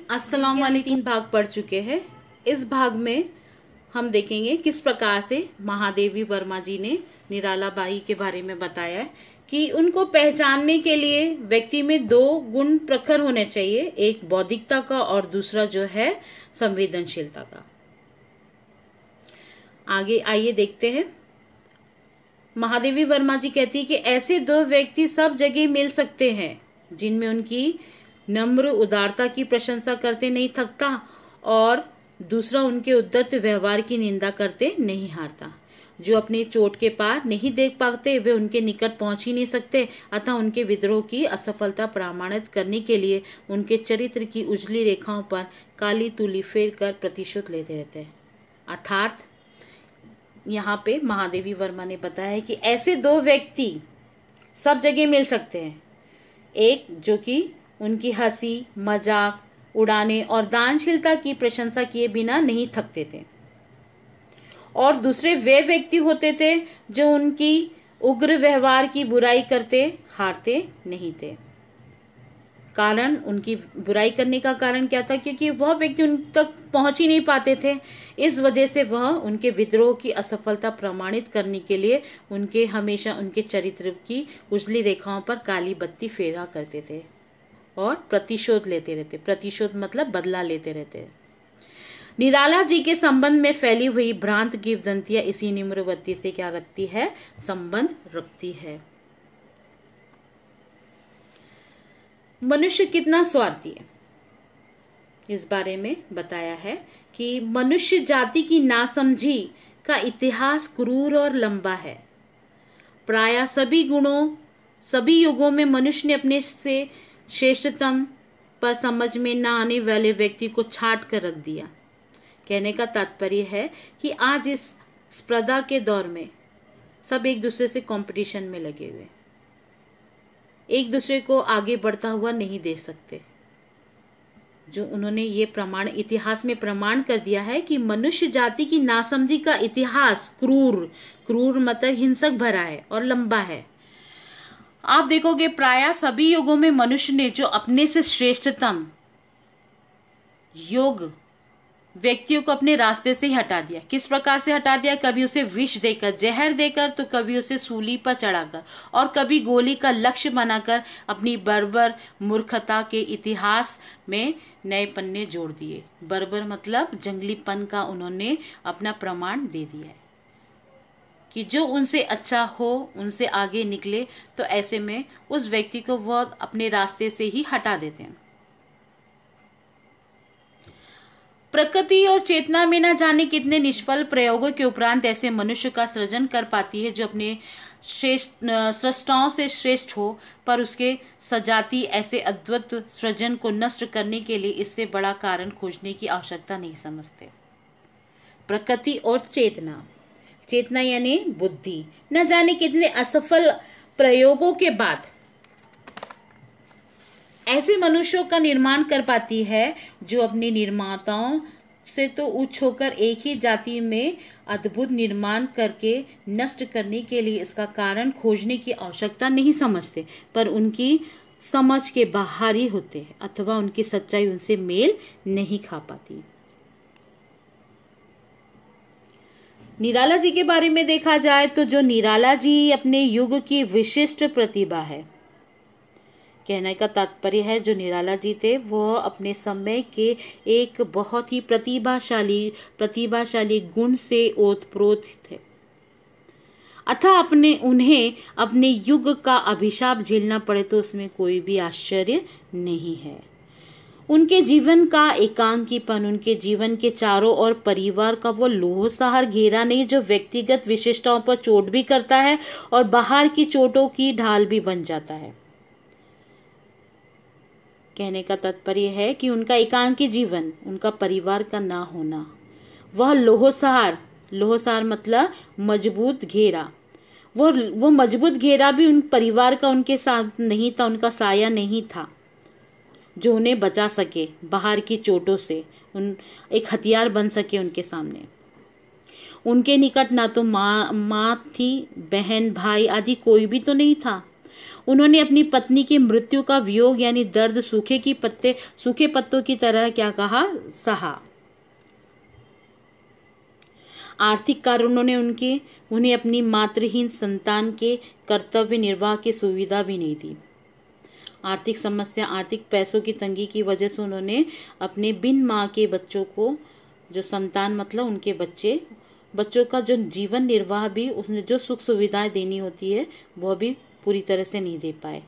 अस्सलाम वालेकुम। 3 भाग पढ़ चुके हैं। इस भाग में हम देखेंगे किस प्रकार से महादेवी वर्मा जी ने निराला बाई के बारे में बताया है कि उनको पहचानने के लिए व्यक्ति में 2 गुण प्रखर होने चाहिए, एक बौद्धिकता का और दूसरा जो है संवेदनशीलता का। आगे आइए देखते हैं। महादेवी वर्मा जी कहती है कि ऐसे 2 व्यक्ति सब जगह मिल सकते हैं जिनमें उनकी नम्र उदारता की प्रशंसा करते नहीं थकता और दूसरा उनके उद्दत व्यवहार की निंदा करते नहीं हारता। जो अपनी चोट के पार नहीं देख पाते वे उनके निकट पहुंच ही नहीं सकते, अतः उनके विद्रोह की असफलता प्रमाणित करने के लिए उनके चरित्र की उजली रेखाओं पर काली तूली फेर कर प्रतिशोध लेते रहते हैं। अर्थात यहाँ पे महादेवी वर्मा ने बताया है कि ऐसे 2 व्यक्ति सब जगह मिल सकते हैं। एक जो कि उनकी हंसी मजाक उड़ाने और दानशीलता की प्रशंसा किए बिना नहीं थकते थे, और दूसरे वे व्यक्ति होते थे जो उनकी उग्र व्यवहार की बुराई करते हारते नहीं थे। कारण उनकी बुराई करने का कारण क्या था? क्योंकि वह व्यक्ति उन तक पहुंच ही नहीं पाते थे। इस वजह से वह उनके विद्रोह की असफलता प्रमाणित करने के लिए उनके हमेशा उनके चरित्र की उजली रेखाओं पर काली बत्ती फेरा करते थे और प्रतिशोध लेते रहते। प्रतिशोध मतलब बदला लेते रहते। निराला जी के संबंध में फैली हुई भ्रांत किंवदंतियां इसी निम्रवती से क्या रखती है? संबंध रखती है। मनुष्य कितना स्वार्थी है, इस बारे में बताया है कि मनुष्य जाति की नासमझी का इतिहास क्रूर और लंबा है। प्रायः सभी युगों में मनुष्य ने अपने से श्रेष्ठतम पर समझ में न आने वाले व्यक्ति को छाट कर रख दिया। कहने का तात्पर्य है कि आज इस स्पर्धा के दौर में सब एक दूसरे से कंपटीशन में लगे हुए, एक दूसरे को आगे बढ़ता हुआ नहीं देख सकते। जो उन्होंने ये प्रमाण इतिहास में प्रमाण कर दिया है कि मनुष्य जाति की नासमझी का इतिहास क्रूर मतलब हिंसक भरा है और लंबा है। आप देखोगे प्रायः सभी युगों में मनुष्य ने जो अपने से श्रेष्ठतम योग व्यक्तियों को अपने रास्ते से ही हटा दिया। किस प्रकार से हटा दिया? कभी उसे विष देकर, जहर देकर, तो कभी उसे सूली पर चढ़ाकर और कभी गोली का लक्ष्य बनाकर अपनी बर्बर मूर्खता के इतिहास में नए पन्ने जोड़ दिए। बर्बर मतलब जंगलीपन का उन्होंने अपना प्रमाण दे दिया है कि जो उनसे अच्छा हो, उनसे आगे निकले, तो ऐसे में उस व्यक्ति को वह अपने रास्ते से ही हटा देते हैं। प्रकृति और चेतना में न जाने कितने निष्फल प्रयोगों के उपरांत ऐसे मनुष्य का सृजन कर पाती है जो अपने सृष्टाओं से श्रेष्ठ हो, पर उसके सजाती ऐसे अद्भुत सृजन को नष्ट करने के लिए इससे बड़ा कारण खोजने की आवश्यकता नहीं समझते। प्रकृति और चेतना यानी बुद्धि न जाने कितने असफल प्रयोगों के बाद ऐसे मनुष्यों का निर्माण कर पाती है जो अपने निर्माताओं से तो उच्च होकर एक ही जाति में अद्भुत निर्माण करके नष्ट करने के लिए इसका कारण खोजने की आवश्यकता नहीं समझते, पर उनकी समझ के बाहर ही होते हैं अथवा उनकी सच्चाई उनसे मेल नहीं खा पाती। निराला जी के बारे में देखा जाए तो जो निराला जी अपने युग की विशिष्ट प्रतिभा है। कहने का तात्पर्य है जो निराला जी थे वह अपने समय के एक बहुत ही प्रतिभाशाली गुण से ओतप्रोत थे, अतः उन्हें अपने युग का अभिशाप झेलना पड़े तो उसमें कोई भी आश्चर्य नहीं है। उनके जीवन का एकांकीपन, उनके जीवन के चारों ओर परिवार का वो लोहसहार घेरा नहीं जो व्यक्तिगत विशिष्टताओं पर चोट भी करता है और बाहर की चोटों की ढाल भी बन जाता है। कहने का तात्पर्य है कि उनका एकांकी जीवन, उनका परिवार का ना होना, वह लोहसार मतलब मजबूत घेरा, वो मजबूत घेरा भी उन परिवार का उनके साथ नहीं था, उनका साया नहीं था जो उन्हें बचा सके बाहर की चोटों से, एक हथियार बन सके उनके सामने। उनके निकट ना तो माँ थी, बहन भाई आदि कोई भी तो नहीं था। उन्होंने अपनी पत्नी की मृत्यु का वियोग यानी दर्द सूखे पत्तों की तरह क्या कहा, सहा। आर्थिक कारणों ने उन्हें अपनी मातृहीन संतान के कर्तव्य निर्वाह की सुविधा भी नहीं दी। आर्थिक समस्या, आर्थिक पैसों की तंगी की वजह से उन्होंने अपने बिन माँ के बच्चों को, जो संतान मतलब उनके बच्चों का जो जीवन निर्वाह भी, उसने जो सुख सुविधाएं देनी होती है वह भी पूरी तरह से नहीं दे पाए।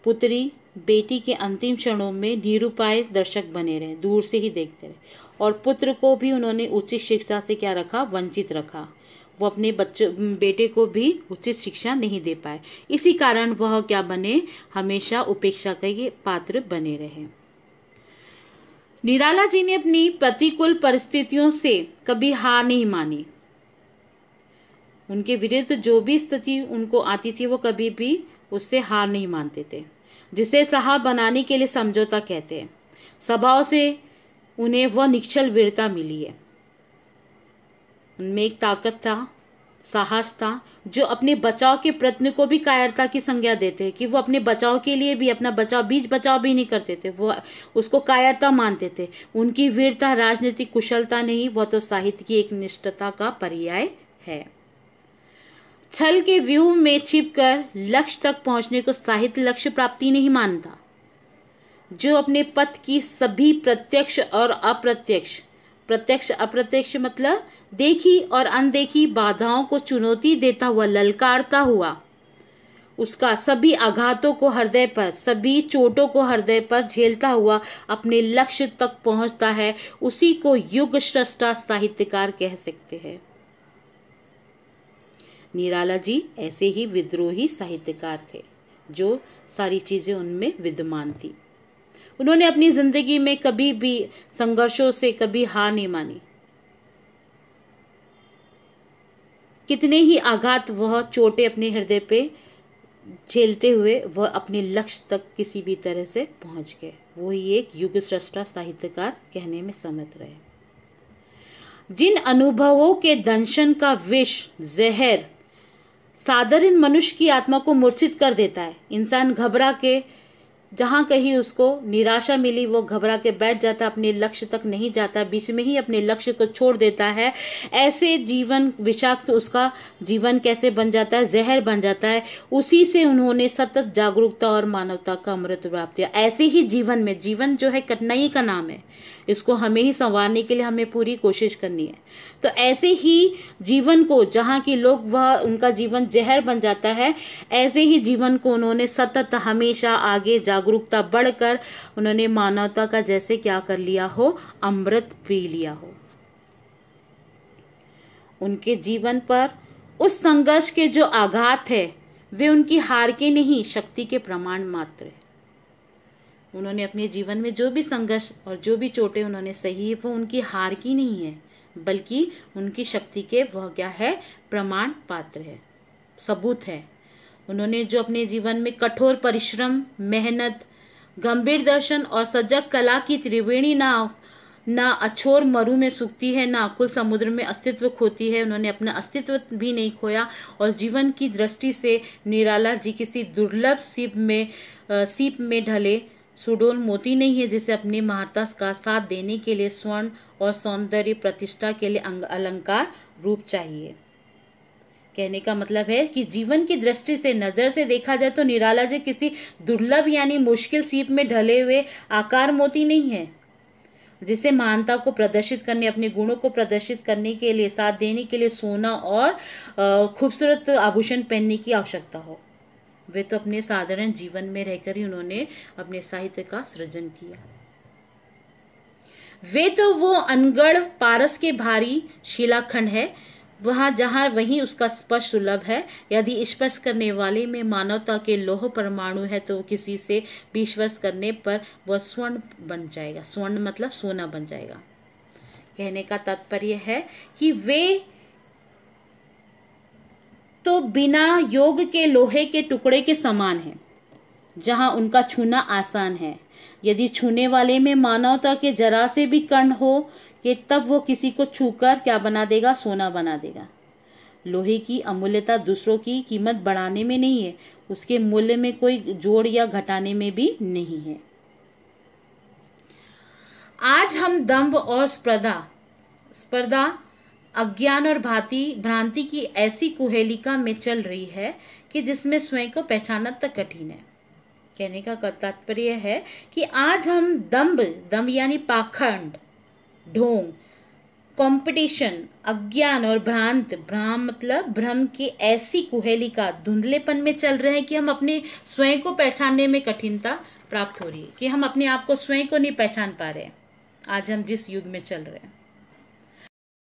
पुत्री बेटी के अंतिम क्षणों में निरुपाय दर्शक बने रहे, दूर से ही देखते रहे, और पुत्र को भी उन्होंने उचित शिक्षा से क्या रखा, वंचित रखा। वो अपने बेटे को भी उचित शिक्षा नहीं दे पाए। इसी कारण वह क्या बने, हमेशा उपेक्षा के पात्र बने रहे। निराला जी ने अपनी प्रतिकूल परिस्थितियों से कभी हार नहीं मानी। उनके विरुद्ध जो भी स्थिति उनको आती थी वो कभी भी उससे हार नहीं मानते थे, जिसे सहा बनाने के लिए समझौता कहते हैं। स्वभाव से उन्हें वह निश्चल वीरता मिली है। उनमें एक ताकत था, साहस था, जो अपने बचाव के प्रयत्न को भी कायरता की संज्ञा देते हैं कि वो अपने बचाव के लिए भी अपना बीच बचाव भी नहीं करते थे, वो उसको कायरता मानते थे। उनकी वीरता राजनीतिक कुशलता नहीं, वह तो साहित्य की एक निष्ठता का पर्याय है। छल के व्यूह में छिपकर लक्ष्य तक पहुंचने को साहित्य लक्ष्य प्राप्ति नहीं मानता। जो अपने पथ की सभी प्रत्यक्ष और अप्रत्यक्ष, प्रत्यक्ष अप्रत्यक्ष मतलब देखी और अनदेखी बाधाओं को चुनौती देता हुआ, ललकारता हुआ, उसका सभी आघातों को हृदय पर, सभी चोटों को हृदय पर झेलता हुआ अपने लक्ष्य तक पहुंचता है, उसी को युग स्रष्टा साहित्यकार कह सकते हैं। निराला जी ऐसे ही विद्रोही साहित्यकार थे, जो सारी चीजें उनमें विद्यमान थी। उन्होंने अपनी जिंदगी में कभी भी संघर्षों से कभी हार नहीं मानी। कितने ही आघात वह चोटें अपने हृदय पे झेलते हुए वह अपने लक्ष्य तक किसी भी तरह से पहुंच गए। वही एक युग स्रष्टा साहित्यकार कहने में समर्थ रहे। जिन अनुभवों के दंशन का विष, जहर साधारण मनुष्य की आत्मा को मूर्छित कर देता है, इंसान घबरा के, जहां कहीं उसको निराशा मिली वो घबरा के बैठ जाता, अपने लक्ष्य तक नहीं जाता, बीच में ही अपने लक्ष्य को छोड़ देता है। ऐसे जीवन विषाक्त उसका जीवन कैसे बन जाता है, जहर बन जाता है। उसी से उन्होंने सतत जागरूकता और मानवता का अमृत प्राप्त किया। ऐसे ही जीवन में, जीवन जो है कठिनाई का नाम है, इसको हमें ही संवारने के लिए हमें पूरी कोशिश करनी है। तो ऐसे ही जीवन को, जहाँ की लोग वह उनका जीवन जहर बन जाता है, ऐसे ही जीवन को उन्होंने सतत हमेशा आगे जागरूकता बढ़कर उन्होंने मानवता का जैसे क्या कर लिया हो, अमृत पी लिया हो। उनके जीवन पर उस संघर्ष के जो आघात है वे उनकी हार के नहीं, शक्ति के प्रमाण मात्र है। उन्होंने अपने जीवन में जो भी संघर्ष और जो भी चोटें उन्होंने सही है वो उनकी हार की नहीं है, बल्कि उनकी शक्ति के वह क्या है, प्रमाण पात्र है, सबूत है। उन्होंने जो अपने जीवन में कठोर परिश्रम, मेहनत, गंभीर दर्शन और सजग कला की त्रिवेणी ना अछोर मरु में सूखती है, ना अकुल समुद्र में अस्तित्व खोती है। उन्होंने अपना अस्तित्व भी नहीं खोया और जीवन की दृष्टि से निराला जी किसी दुर्लभ सीप में ढले सुडोल मोती नहीं है, जिसे अपनी महत्ता का साथ देने के लिए स्वर्ण और सौंदर्य प्रतिष्ठा के लिए अलंकार रूप चाहिए। कहने का मतलब है कि जीवन की दृष्टि से, नजर से देखा जाए तो निराला जी किसी दुर्लभ यानी मुश्किल सीप में ढले हुए आकार मोती नहीं है, जिसे महानता को प्रदर्शित करने, अपने गुणों को प्रदर्शित करने के लिए, साथ देने के लिए सोना और खूबसूरत आभूषण पहनने की आवश्यकता हो। वे तो अपने साधारण जीवन में रहकर ही उन्होंने अपने साहित्य का सृजन किया। वे तो वो अनगढ़ पारस के भारी शिलाखंड है, वहीं उसका स्पर्श सुलभ है। यदि स्पर्श करने वाले में मानवता के लौह परमाणु है तो किसी से विश्वास करने पर वह स्वर्ण बन जाएगा। स्वर्ण मतलब सोना बन जाएगा। कहने का तात्पर्य है कि वे तो बिना योग के लोहे के टुकड़े के समान है, जहां उनका छूना आसान है। यदि छूने वाले में मानवता के जरा से भी कण हो कि तब वो किसी को छूकर क्या बना देगा, सोना बना देगा। लोहे की अमूल्यता दूसरों की कीमत बढ़ाने में नहीं है, उसके मूल्य में कोई जोड़ या घटाने में भी नहीं है। आज हम दंभ और स्पर्धा, अज्ञान और भ्रांति की ऐसी कुहेलिका में चल रही है कि जिसमें स्वयं को पहचानना तक कठिन है। कहने का तात्पर्य है कि आज हम दंभ यानी पाखंड, ढोंग, कंपटीशन, अज्ञान और भ्रम की ऐसी कुहेलिका, धुंधलेपन में चल रहे हैं कि हम अपने स्वयं को पहचानने में कठिनता प्राप्त हो रही है, कि हम अपने आप को स्वयं को नहीं पहचान पा रहे हैं। आज हम जिस युग में चल रहे हैं,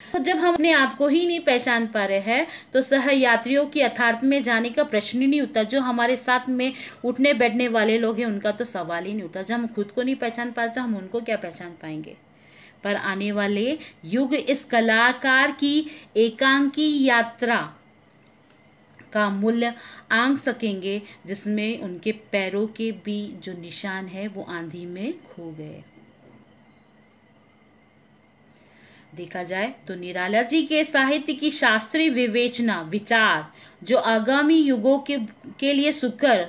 तो जब हम अपने आप को ही नहीं पहचान पा रहे हैं तो सहयात्रियों की यथार्थ में जाने का प्रश्न ही नहीं उठता। जो हमारे साथ में उठने बैठने वाले लोग हैं उनका तो सवाल ही नहीं उठता। जब हम खुद को नहीं पहचान पाते तो हम उनको क्या पहचान पाएंगे। पर आने वाले युग इस कलाकार की एकांकी यात्रा का मूल्य आंक सकेंगे, जिसमें उनके पैरों के भी जो निशान है वो आंधी में खो गए। देखा जाए तो निराला जी के साहित्य की शास्त्रीय विवेचना, विचार जो आगामी युगों के लिए सुकर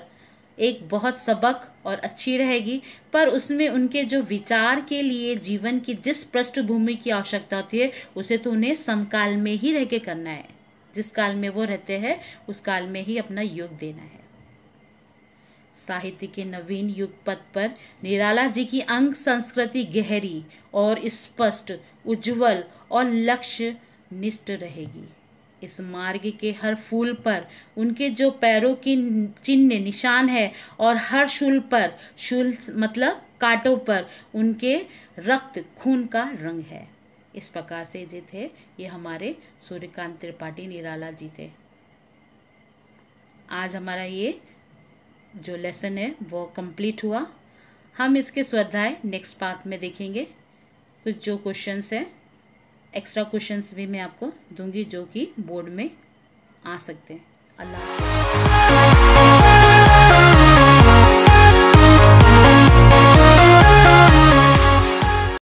एक बहुत सबक और अच्छी रहेगी, पर उसमें उनके जो विचार के लिए जीवन की जिस पृष्ठभूमि की आवश्यकता होती है उसे तो उन्हें समकाल में ही रह के करना है। जिस काल में वो रहते हैं उस काल में ही अपना योग देना है। साहित्य के नवीन युग पथ पर निराला जी की अंग संस्कृति गहरी और स्पष्ट, उज्जवल और लक्ष्य निष्ठ रहेगी। इस मार्ग के हर फूल पर उनके जो पैरों की चिन्ह निशान है और हर शूल मतलब कांटों पर उनके रक्त खून का रंग है। इस प्रकार से जो थे ये हमारे सूर्यकांत त्रिपाठी निराला जी थे। आज हमारा ये जो लेसन है वो कंप्लीट हुआ। हम इसके स्वाध्याय नेक्स्ट पार्ट में देखेंगे। कुछ जो क्वेश्चंस है, एक्स्ट्रा क्वेश्चंस भी मैं आपको दूंगी जो कि बोर्ड में आ सकते हैं। अल्लाह।